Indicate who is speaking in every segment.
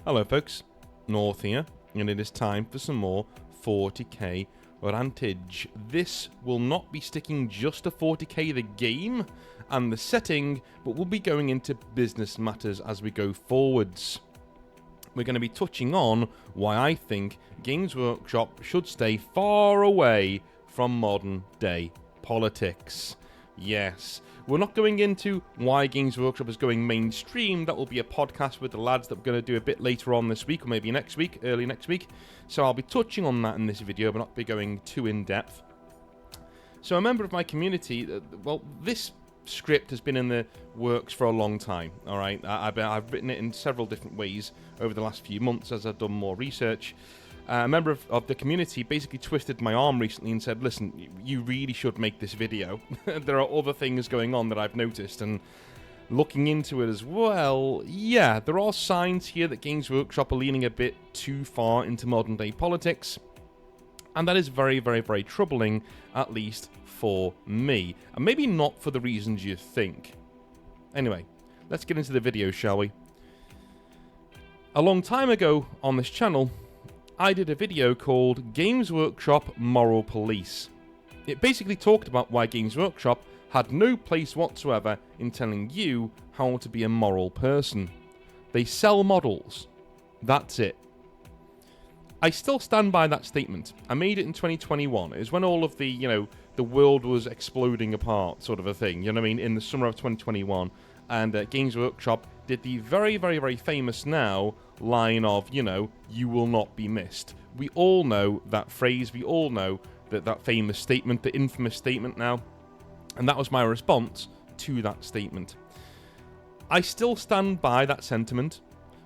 Speaker 1: Hello folks, North here, and it is time for some more 40k rantage. This will not be sticking just to 40k the game and the setting, but we'll be going into business matters as we go forwards. We're going to be touching on why I think Games Workshop should stay far away from modern day politics. Yes, we're not going into why Games Workshop is going mainstream. That will be a podcast with the lads that we're going to do a bit later on this week, or maybe next week, early next week. So I'll be touching on that in this video, but not be going too in depth. So a member of my community, well, this script has been in the works for a long time, alright? I've written it in several different ways over the last few months as I've done more research. A member of the community basically twisted my arm recently and said, listen, you really should make this video. There are other things going on that I've noticed, and looking into it as well, yeah, there are signs here that Games Workshop are leaning a bit too far into modern day politics, and that is very, very, very troubling, at least for me, and maybe not for the reasons you think. Anyway, let's get into the video, shall we? A long time ago on this channel, I did a video called Games Workshop Moral Police. It basically talked about why Games Workshop had no place whatsoever in telling you how to be a moral person. They sell models. That's it. I still stand by that statement. I made it in 2021. It was when all of the, the world was exploding apart, sort of a thing, you know what I mean, in the summer of 2021. And Games Workshop did the very, very, very famous now line of, you will not be missed. We all know that phrase. We all know that famous statement, the infamous statement now. And that was my response to that statement. I still stand by that sentiment.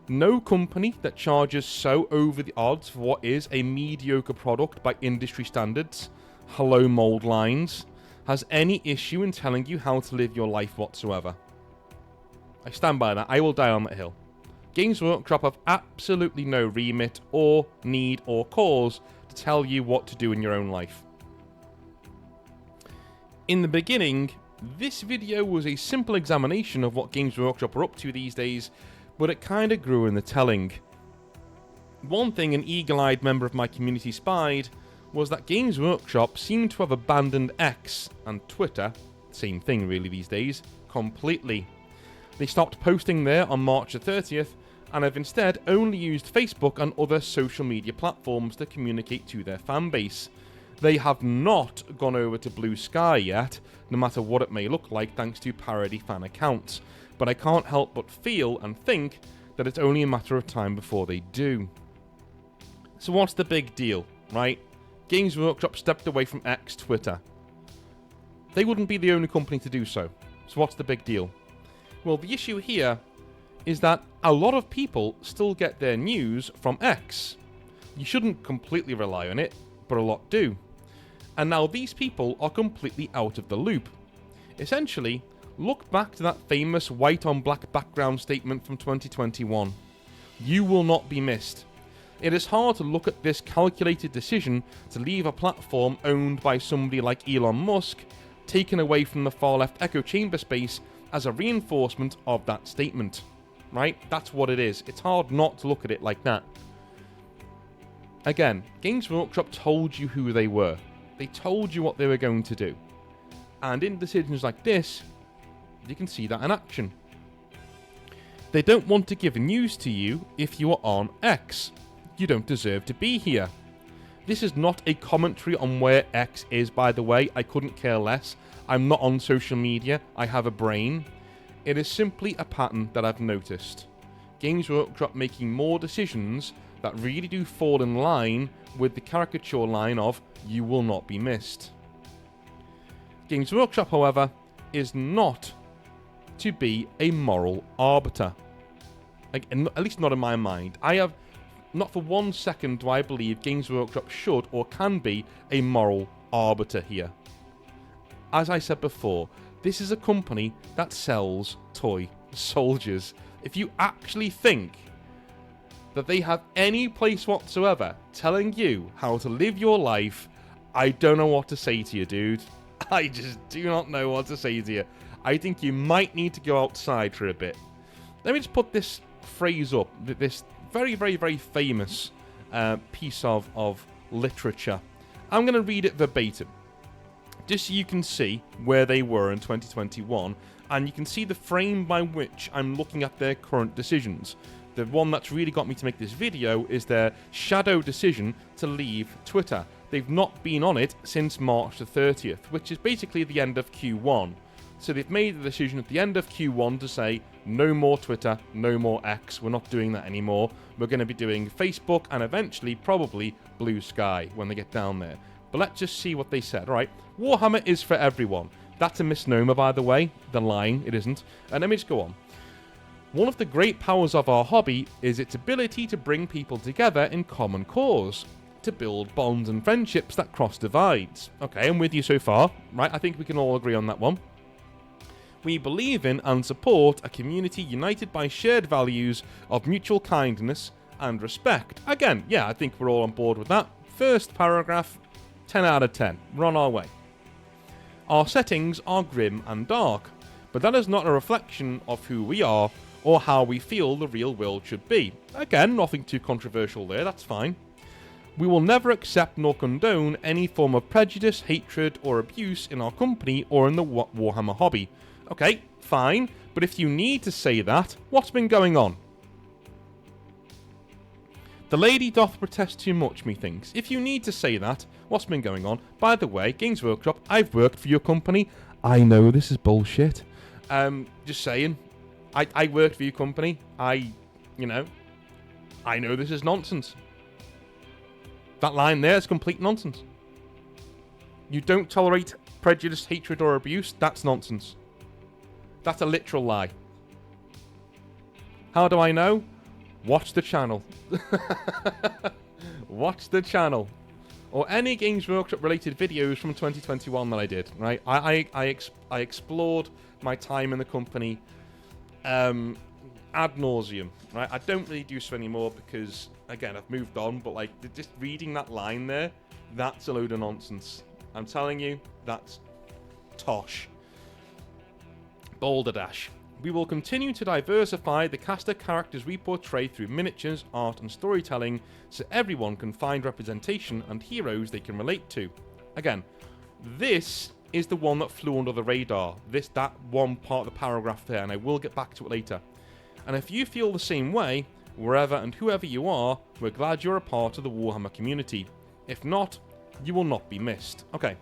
Speaker 1: No company that charges so over the odds for what is a mediocre product by industry standards, hello mold lines, has any issue in telling you how to live your life whatsoever. I stand by that. I will die on that hill. Games Workshop have absolutely no remit or need or cause to tell you what to do in your own life. In the beginning, this video was a simple examination of what Games Workshop are up to these days, but it kinda grew in the telling. One thing an eagle-eyed member of my community spied was that Games Workshop seemed to have abandoned X and Twitter, same thing really these days, completely. They stopped posting there on March the 30th and have instead only used Facebook and other social media platforms to communicate to their fanbase. They have not gone over to Blue Sky yet, no matter what it may look like thanks to parody fan accounts, but I can't help but feel and think that it's only a matter of time before they do. So what's the big deal, right? Games Workshop stepped away from X Twitter. They wouldn't be the only company to do so. So what's the big deal? Well, the issue here is that a lot of people still get their news from X. You shouldn't completely rely on it, but a lot do. And now these people are completely out of the loop. Essentially, look back to that famous white on black background statement from 2021. You will not be missed. It is hard to look at this calculated decision to leave a platform owned by somebody like Elon Musk, taken away from the far left echo chamber space, as a reinforcement of that statement. Right? That's what it is. It's hard not to look at it like that. Again, Games Workshop told you who they were. They told you what they were going to do. And in decisions like this, you can see that in action. They don't want to give news to you if you are on X. You don't deserve to be here. This is not a commentary on where X is, by the way. I couldn't care less. I'm not on social media. I have a brain. It is simply a pattern that I've noticed. Games Workshop making more decisions that really do fall in line with the caricature line of you will not be missed. Games Workshop, however, is not to be a moral arbiter. At least not in my mind. Not for 1 second do I believe Games Workshop should or can be a moral arbiter here. As I said before, this is a company that sells toy soldiers. If you actually think that they have any place whatsoever telling you how to live your life, I don't know what to say to you, dude. I just do not know what to say to you. I think you might need to go outside for a bit. Let me just put this phrase up, this very, very, very famous piece of literature. I'm going to read it verbatim, just so you can see where they were in 2021, and you can see the frame by which I'm looking at their current decisions. The one that's really got me to make this video is their shadow decision to leave Twitter. They've not been on it since March the 30th, which is basically the end of Q1. So they've made the decision at the end of Q1 to say, no more Twitter, no more X, we're not doing that anymore. We're going to be doing Facebook and eventually probably Blue Sky when they get down there. But let's just see what they said. All right, Warhammer is for everyone. That's a misnomer, by the way. They're lying, it isn't. And let me just go on. One of the great powers of our hobby is its ability to bring people together in common cause, to build bonds and friendships that cross divides. Okay, I'm with you so far, right? I think we can all agree on that one. We believe in and support a community united by shared values of mutual kindness and respect. Again, yeah, I think we're all on board with that. First paragraph, 10 out of 10. We're on our way. Our settings are grim and dark, but that is not a reflection of who we are or how we feel the real world should be. Again, nothing too controversial there, that's fine. We will never accept nor condone any form of prejudice, hatred, or abuse in our company or in the Warhammer hobby. Okay, fine, but if you need to say that, what's been going on? The lady doth protest too much, methinks. If you need to say that, what's been going on? By the way, Games Workshop, I've worked for your company. I know this is bullshit. Just saying. I worked for your company. I know this is nonsense. That line there is complete nonsense. You don't tolerate prejudice, hatred, or abuse? That's nonsense. That's a literal lie. How do I know? Watch the channel. Watch the channel. Or any Games Workshop related videos from 2021 that I did, right? I explored my time in the company ad nauseum, right? I don't really do so anymore because, again, I've moved on, but like just reading that line there, that's a load of nonsense. I'm telling you, that's tosh. Balderdash. We will continue to diversify the cast of characters we portray through miniatures, art and storytelling so everyone can find representation and heroes they can relate to. Again, this is the one that flew under the radar. That one part of the paragraph there, and I will get back to it later. And if you feel the same way, wherever and whoever you are, we're glad you're a part of the Warhammer community. If not, you will not be missed. Okay.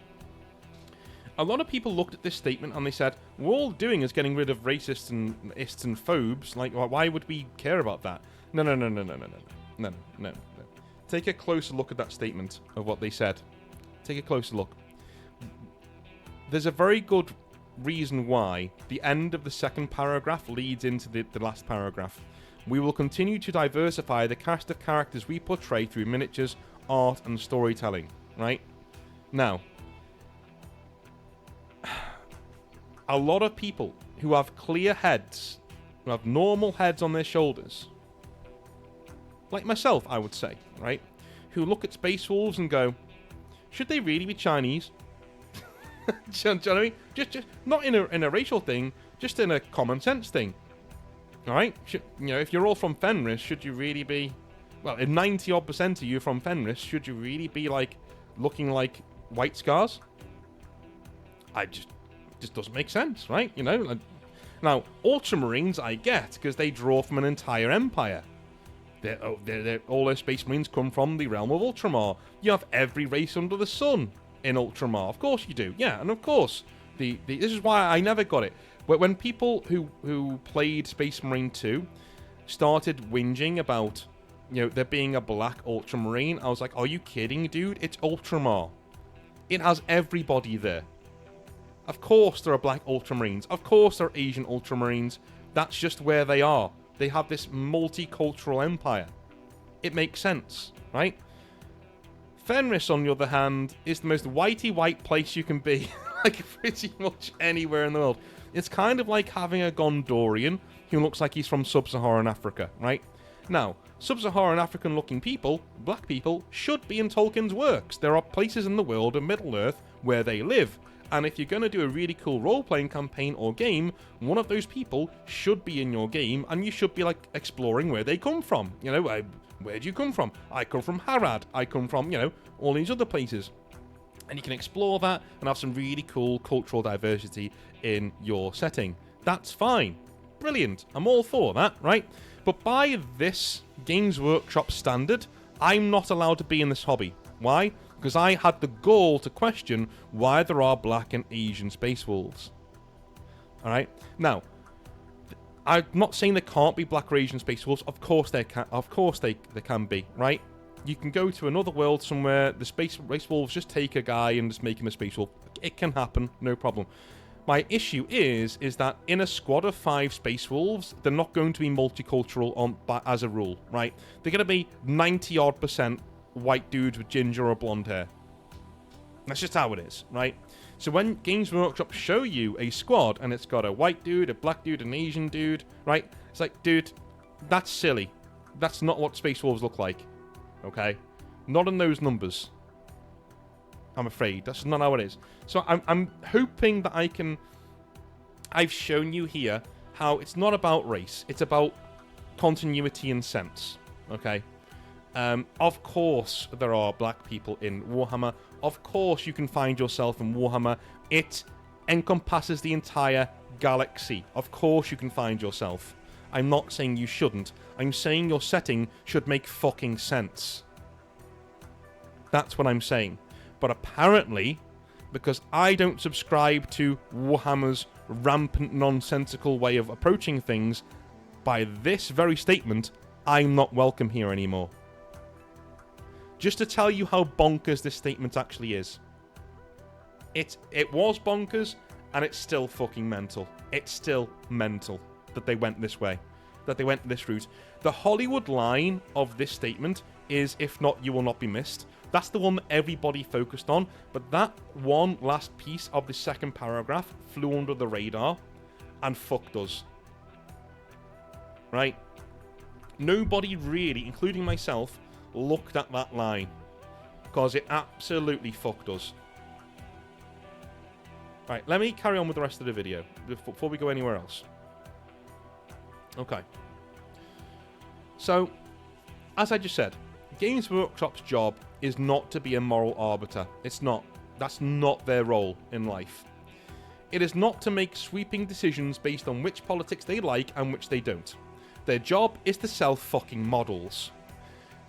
Speaker 1: A lot of people looked at this statement and they said, we're all doing is getting rid of racists and ists and phobes. Like, why would we care about that? No. Take a closer look at that statement of what they said. Take a closer look. There's a very good reason why the end of the second paragraph leads into the last paragraph. We will continue to diversify the cast of characters we portray through miniatures, art, and storytelling. Right? Now, a lot of people who have clear heads, who have normal heads on their shoulders, like myself, I would say, right, who look at Space Wolves and go, should they really be Chinese? Do you know what I mean? Just not in a racial thing, just in a common sense thing. All right? If you're all from Fenris, should you really be, well, if 90% of you are from Fenris, should you really be like looking like White Scars? Just doesn't make sense, right? Now, Ultramarines I get because they draw from an entire empire. All their Space Marines come from the realm of Ultramar. You have every race under the sun in Ultramar. Of course you do. Yeah, and of course, this is why I never got it. When people who played Space Marine 2 started whinging about, there being a black Ultramarine, I was like, are you kidding, dude? It's Ultramar. It has everybody there. Of course there are black Ultramarines. Of course there are Asian Ultramarines. That's just where they are. They have this multicultural empire. It makes sense, right? Fenris, on the other hand, is the most whitey white place you can be. Like pretty much anywhere in the world. It's kind of like having a Gondorian who looks like he's from Sub-Saharan Africa, right? Now, Sub-Saharan African looking people, black people, should be in Tolkien's works. There are places in the world of Middle-earth where they live. And if you're going to do a really cool role-playing campaign or game, one of those people should be in your game, and you should be, like, exploring where they come from. You know, where do you come from? I come from Harad. I come from, you know, all these other places. And you can explore that and have some really cool cultural diversity in your setting. That's fine. Brilliant. I'm all for that, right? But by this Games Workshop standard, I'm not allowed to be in this hobby. Why? Because I had the gall to question why there are black and Asian space wolves. Alright? Now, I'm not saying there can't be black or Asian space wolves. Of course there can. Of course they can be, right? You can go to another world somewhere, the space wolves just take a guy and just make him a space wolf. It can happen, no problem. My issue is that in a squad of 5 space wolves, they're not going to be multicultural as a rule, right? They're going to be 90-odd% white dudes with ginger or blonde hair. That's just how it is, right? So when Games Workshop show you a squad and it's got a white dude, a black dude, an Asian dude, right? It's like, dude, that's silly. That's not what space wolves look like, okay? Not in those numbers. I'm afraid. That's not how it is. So I'm hoping that I've shown you here how it's not about race. It's about continuity and sense. Okay? Of course there are black people in Warhammer. Of course you can find yourself in Warhammer. It encompasses the entire galaxy. Of course you can find yourself. I'm not saying you shouldn't. I'm saying your setting should make fucking sense. That's what I'm saying. But apparently, because I don't subscribe to Warhammer's rampant nonsensical way of approaching things, by this very statement, I'm not welcome here anymore. Just to tell you how bonkers this statement actually is. It was bonkers, and it's still fucking mental. It's still mental that they went this way. That they went this route. The Hollywood line of this statement is, if not, you will not be missed. That's the one that everybody focused on, but that one last piece of the second paragraph flew under the radar and fucked us. Right? Nobody really, including myself, looked at that line because it absolutely fucked us. Right, let me carry on with the rest of the video before we go anywhere else. Okay. So, as I just said, Games Workshop's job is not to be a moral arbiter. It's not. That's not their role in life. It is not to make sweeping decisions based on which politics they like and which they don't. Their job is to sell fucking models.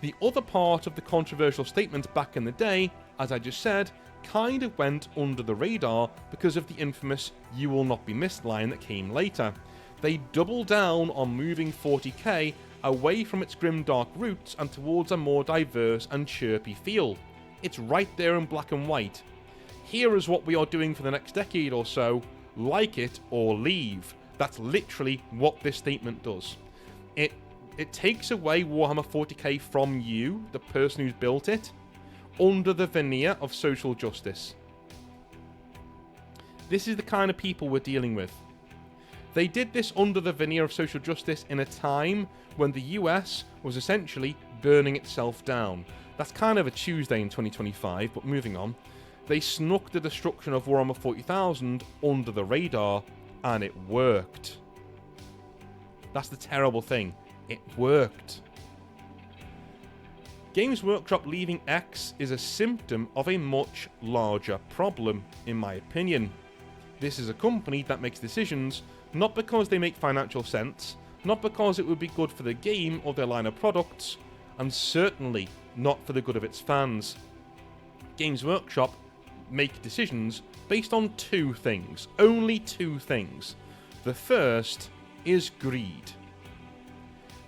Speaker 1: The other part of the controversial statement back in the day, as I just said, kind of went under the radar because of the infamous "you will not be missed" line that came later. They double down on moving 40k away from its grimdark roots and towards a more diverse and chirpy feel. It's right there in black and white. Here is what we are doing for the next decade or so. Like it or leave. That's literally what this statement does. It takes away Warhammer 40k from you, the person who's built it, under the veneer of social justice. This is the kind of people we're dealing with. They did this under the veneer of social justice in a time when the US was essentially burning itself down. That's kind of a Tuesday in 2025, but moving on. They snuck the destruction of Warhammer 40,000 under the radar, and it worked. That's the terrible thing. It worked. Games Workshop leaving X is a symptom of a much larger problem, in my opinion. This is a company that makes decisions not because they make financial sense, not because it would be good for the game or their line of products, and certainly not for the good of its fans. Games Workshop make decisions based on 2 things. Only 2 things. The first is greed.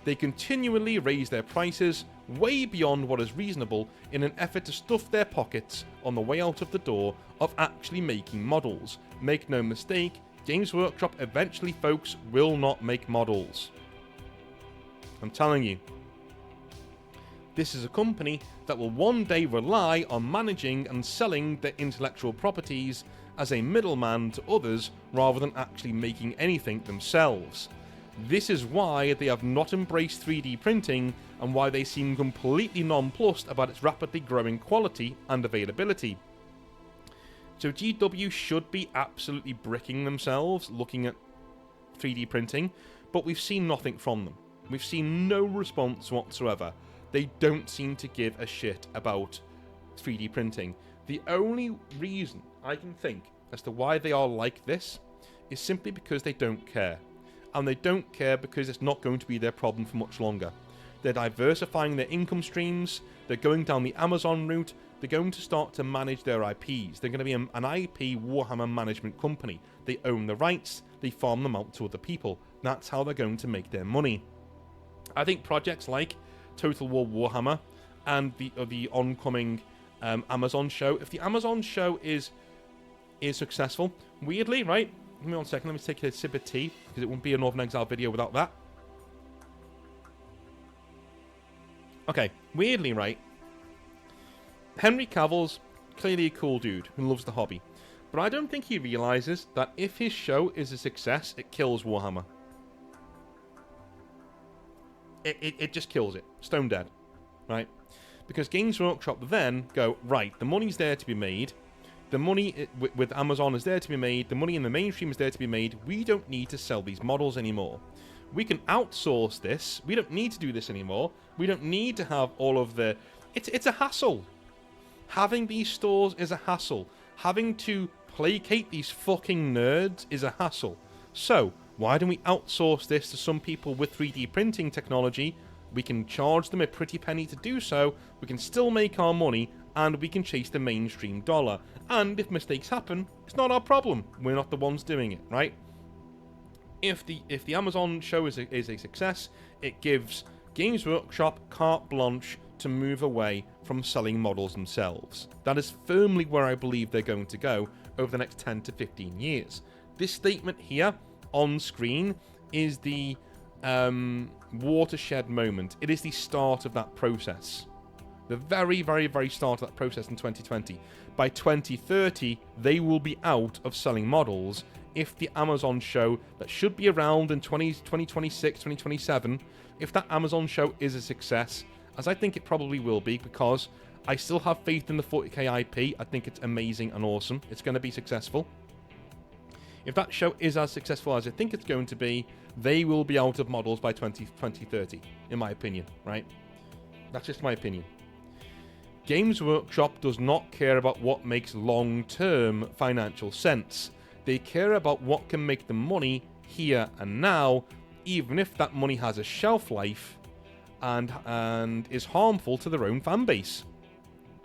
Speaker 1: They continually raise their prices way beyond what is reasonable in an effort to stuff their pockets on the way out of the door of actually making models. Make no mistake, Games Workshop eventually, folks, will not make models. I'm telling you. This is a company that will one day rely on managing and selling their intellectual properties as a middleman to others rather than actually making anything themselves. This is why they have not embraced 3D printing and why they seem completely nonplussed about its rapidly growing quality and availability. So GW should be absolutely bricking themselves looking at 3D printing, but we've seen nothing from them. We've seen no response whatsoever. They don't seem to give a shit about 3D printing. The only reason I can think as to why they are like this is simply because they don't care. And they don't care because it's not going to be their problem for much longer. They're diversifying their income streams, they're going down the Amazon route, they're going to start to manage their IPs. They're going to be an IP Warhammer management company. They own the rights, they farm them out to other people. That's how they're going to make their money. I think projects like Total War Warhammer and the oncoming Amazon show, if the Amazon show is successful, weirdly, right? Give me 1 second, let me take a sip of tea, because it wouldn't be a Northern Exile video without that. Okay, weirdly, right? Henry Cavill's clearly a cool dude who loves the hobby, but I don't think he realizes that if his show is a success, it kills Warhammer. It just kills it. Stone dead. Right? Because Games Workshop then go, right, the money's there to be made. The money with Amazon is there to be made. The money in the mainstream is there to be made. We don't need to sell these models anymore. We can outsource this. We don't need to do this anymore. We don't need to have all of the... It's a hassle. Having these stores is a hassle. Having to placate these fucking nerds is a hassle. So, why don't we outsource this to some people with 3D printing technology? We can charge them a pretty penny to do so, we can still make our money, and we can chase the mainstream dollar. And if mistakes happen, it's not our problem. We're not the ones doing it, right? If the Amazon show is a success, it gives Games Workshop carte blanche to move away from selling models themselves. That is firmly where I believe they're going to go over the next 10 to 15 years. This statement here on screen is the watershed moment. It is the start of that process. The very, very, very start of that process in 2020. By 2030, they will be out of selling models if the Amazon show that should be around in 2026, 2027, if that Amazon show is a success, as I think it probably will be, because I still have faith in the 40k IP. I think it's amazing and awesome. It's going to be successful. If that show is as successful as I think it's going to be, they will be out of models by 2030, in my opinion, right? That's just my opinion. Games Workshop does not care about what makes long-term financial sense. They care about what can make them money here and now, even if that money has a shelf life and is harmful to their own fan base.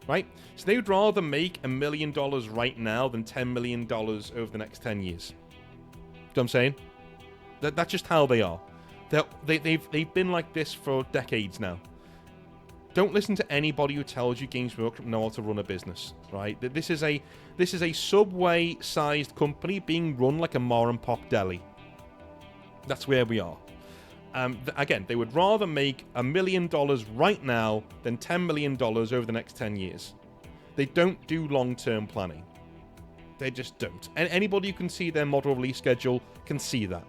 Speaker 1: Right? So they would rather make $1 million right now than $10 million over the next 10 years. You know what I'm saying? That's just how they are. They've been like this for decades now. Don't listen to anybody who tells you Games Workshop know how to run a business, right? This is a Subway-sized company being run like a mom and pop deli. That's where we are. Again, they would rather make $1 million right now than $10 million over the next 10 years. They don't do long-term planning. They just don't. And anybody who can see their model release schedule can see that.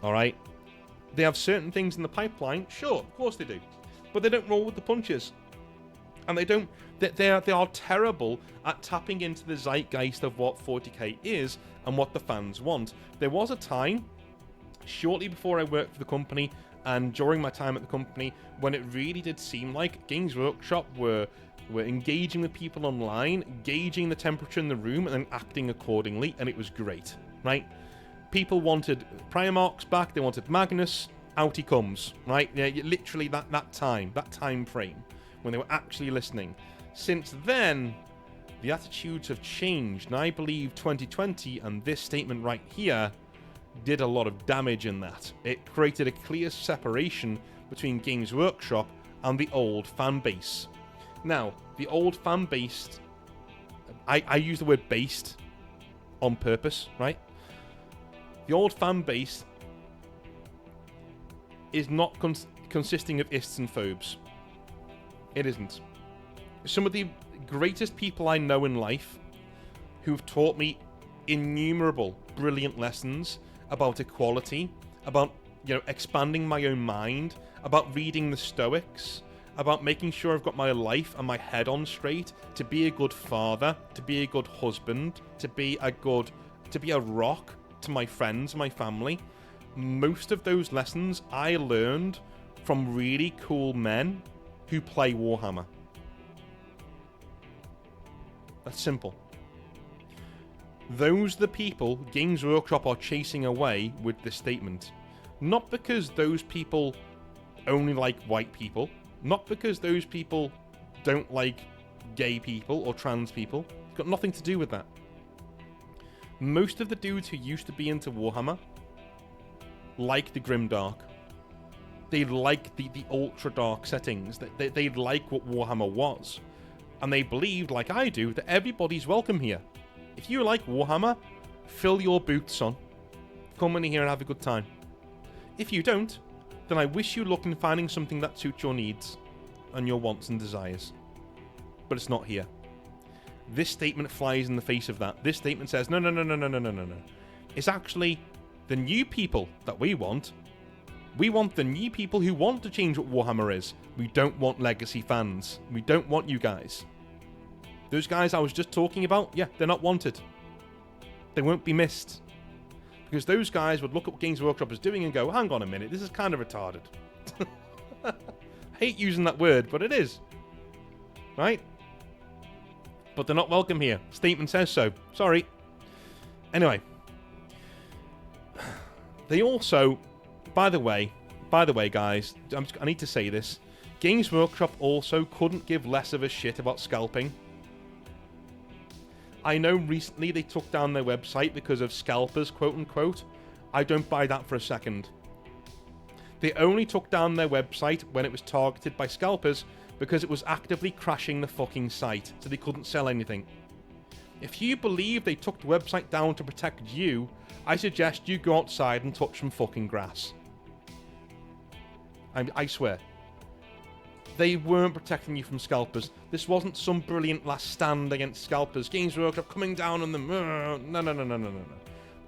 Speaker 1: Alright? They have certain things in the pipeline. Sure, of course they do. But they don't roll with the punches. And they don't... They are terrible at tapping into the zeitgeist of what 40k is and what the fans want. There was a time, shortly before I worked for the company and during my time at the company, when it really did seem like Games Workshop were engaging with people online, gauging the temperature in the room, and then acting accordingly, and it was great, right? People wanted Primarchs back, they wanted Magnus, out he comes, right? Yeah, literally that time frame, when they were actually listening. Since then, the attitudes have changed, and I believe 2020 and this statement right here did a lot of damage in that. It created a clear separation between Games Workshop and the old fan base. Now, the old fan base, I use the word based on purpose, right? The old fan base is not consisting of ists and phobes. It isn't. Some of the greatest people I know in life who've taught me innumerable brilliant lessons about equality, about expanding my own mind, about reading the Stoics, about making sure I've got my life and my head on straight, to be a good father, to be a good husband, to be a rock to my friends, my family. Most of those lessons I learned from really cool men who play Warhammer. That's simple. Those are the people Games Workshop are chasing away with this statement. Not because those people only like white people, not because those people don't like gay people or trans people. It's got nothing to do with that. Most of the dudes who used to be into Warhammer like the grimdark. They like the ultra dark settings. They like what Warhammer was. And they believed, like I do, that everybody's welcome here. If you like Warhammer, fill your boots on. Come in here and have a good time. If you don't, then I wish you luck in finding something that suits your needs and your wants and desires. But it's not here. This statement flies in the face of that. This statement says, no. It's actually the new people that we want. We want the new people who want to change what Warhammer is. We don't want legacy fans. We don't want you guys. Those guys I was just talking about, yeah, they're not wanted. They won't be missed. Because those guys would look at what Games Workshop is doing and go, hang on a minute, this is kind of retarded. I hate using that word, but it is. Right? But they're not welcome here. Statement says so. Sorry. Anyway. They also, by the way, guys, I need to say this. Games Workshop also couldn't give less of a shit about scalping. I know recently they took down their website because of scalpers, quote unquote. I don't buy that for a second. They only took down their website when it was targeted by scalpers because it was actively crashing the fucking site, so they couldn't sell anything. If you believe they took the website down to protect you, I suggest you go outside and touch some fucking grass. I swear. They weren't protecting you from scalpers. This wasn't some brilliant last stand against scalpers. Games Workshop coming down on them. No.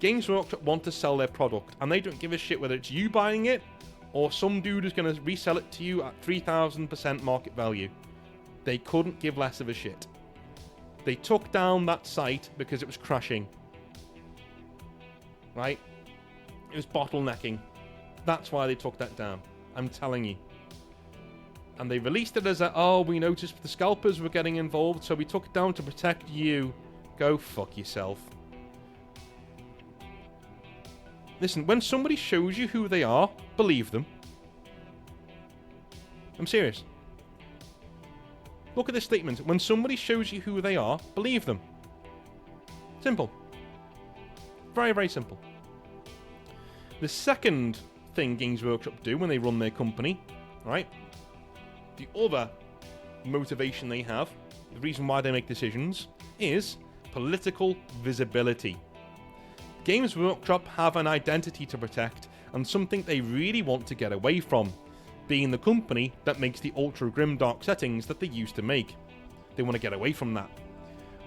Speaker 1: Games Workshop want to sell their product, and they don't give a shit whether it's you buying it or some dude is going to resell it to you at 3,000% market value. They couldn't give less of a shit. They took down that site because it was crashing. Right? It was bottlenecking. That's why they took that down. I'm telling you. And they released it as we noticed the scalpers were getting involved, so we took it down to protect you. Go fuck yourself. Listen, when somebody shows you who they are, believe them. I'm serious. Look at this statement. When somebody shows you who they are, believe them. Simple. Very, very simple. The second thing Games Workshop do when they run their company, right? The other motivation they have, the reason why they make decisions, is political visibility. Games Workshop have an identity to protect and something they really want to get away from, being the company that makes the ultra grimdark settings that they used to make. They want to get away from that.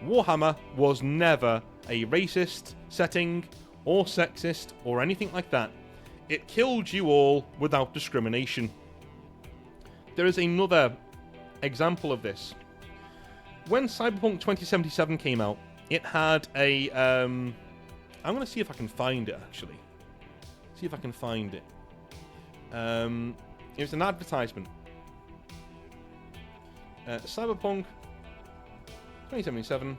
Speaker 1: Warhammer was never a racist setting or sexist or anything like that. It killed you all without discrimination. There is another example of this. When Cyberpunk 2077 came out, it had a... I'm going to see if I can find it, actually. See if I can find it. It was an advertisement. Cyberpunk 2077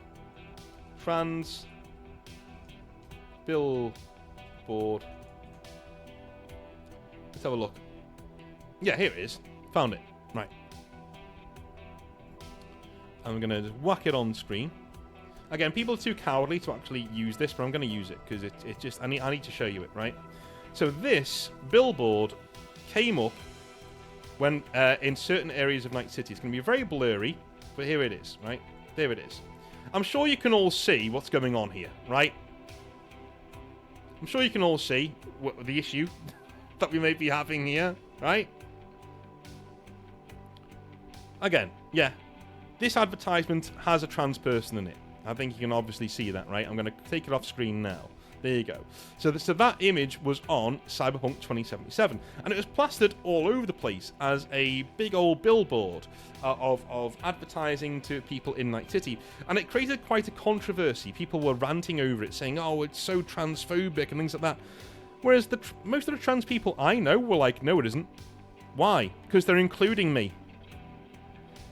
Speaker 1: trans billboard. Let's have a look. Yeah, here it is. Found it. Right. I'm going to just whack it on screen. Again, people are too cowardly to actually use this, but I'm going to use it because it just... I need to show you it, right? So this billboard came up when in certain areas of Night City. It's going to be very blurry, but here it is, right? There it is. I'm sure you can all see what's going on here, right? I'm sure you can all see the issue that we may be having here, right? Again, yeah, this advertisement has a trans person in it. I think you can obviously see that, right? I'm going to take it off screen now. There you go. So that image was on Cyberpunk 2077, and it was plastered all over the place as a big old billboard of advertising to people in Night City, and it created quite a controversy. People were ranting over it, saying, "Oh, it's so transphobic," and things like that. Whereas most of the trans people I know were like, "No, it isn't." Why? Because they're including me.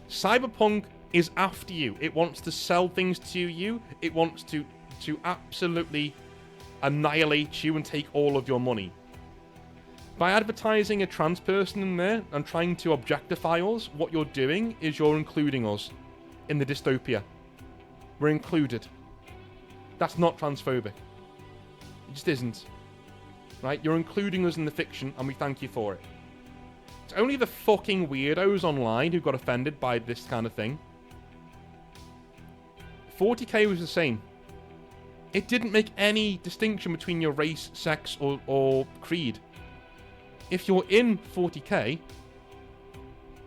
Speaker 1: Cyberpunk is after you. It wants to sell things to you. It wants to absolutely annihilate you and take all of your money. By advertising a trans person in there and trying to objectify us, what you're doing is you're including us in the dystopia. We're included. That's not transphobic. It just isn't. Right? You're including us in the fiction, and we thank you for it. It's only the fucking weirdos online who got offended by this kind of thing. 40k was the same. It didn't make any distinction between your race, sex, or creed. If you're in 40k,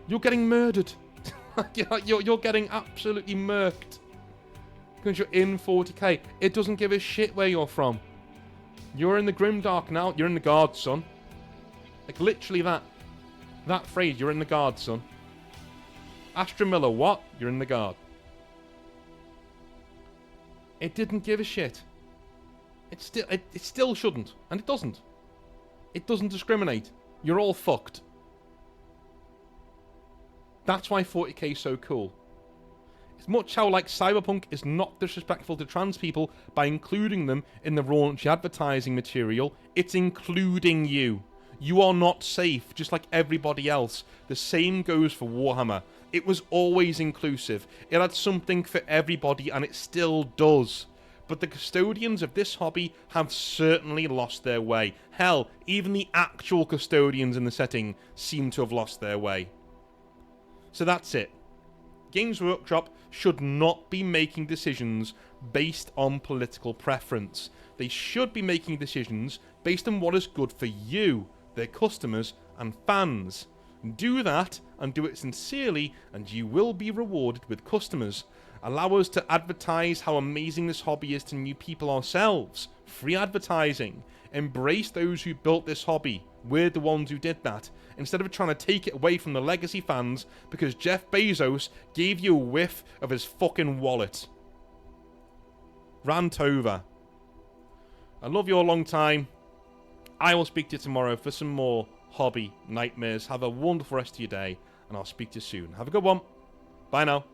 Speaker 1: you're getting murdered. you're getting absolutely murked. Because you're in 40k. It doesn't give a shit where you're from. You're in the Grimdark now. You're in the Guard, son. Like, literally that phrase, you're in the Guard, son. Astra Miller, what? You're in the Guard. It didn't give a shit. It still shouldn't, and it doesn't. It doesn't discriminate. You're all fucked. That's why 40k is so cool. It's much how, like, Cyberpunk is not disrespectful to trans people by including them in the raunchy advertising material. It's including you. You are not safe, just like everybody else. The same goes for Warhammer. It was always inclusive. It had something for everybody, and it still does. But the custodians of this hobby have certainly lost their way. Hell, even the actual custodians in the setting seem to have lost their way. So that's it. Games Workshop should not be making decisions based on political preference. They should be making decisions based on what is good for you, their customers and fans. Do that, and do it sincerely, and you will be rewarded with customers. Allow us to advertise how amazing this hobby is to new people ourselves. Free advertising. Embrace those who built this hobby. We're the ones who did that. Instead of trying to take it away from the legacy fans because Jeff Bezos gave you a whiff of his fucking wallet. Rant over. I love you a long time. I will speak to you tomorrow for some more hobby nightmares. Have a wonderful rest of your day, and I'll speak to you soon. Have a good one. Bye now.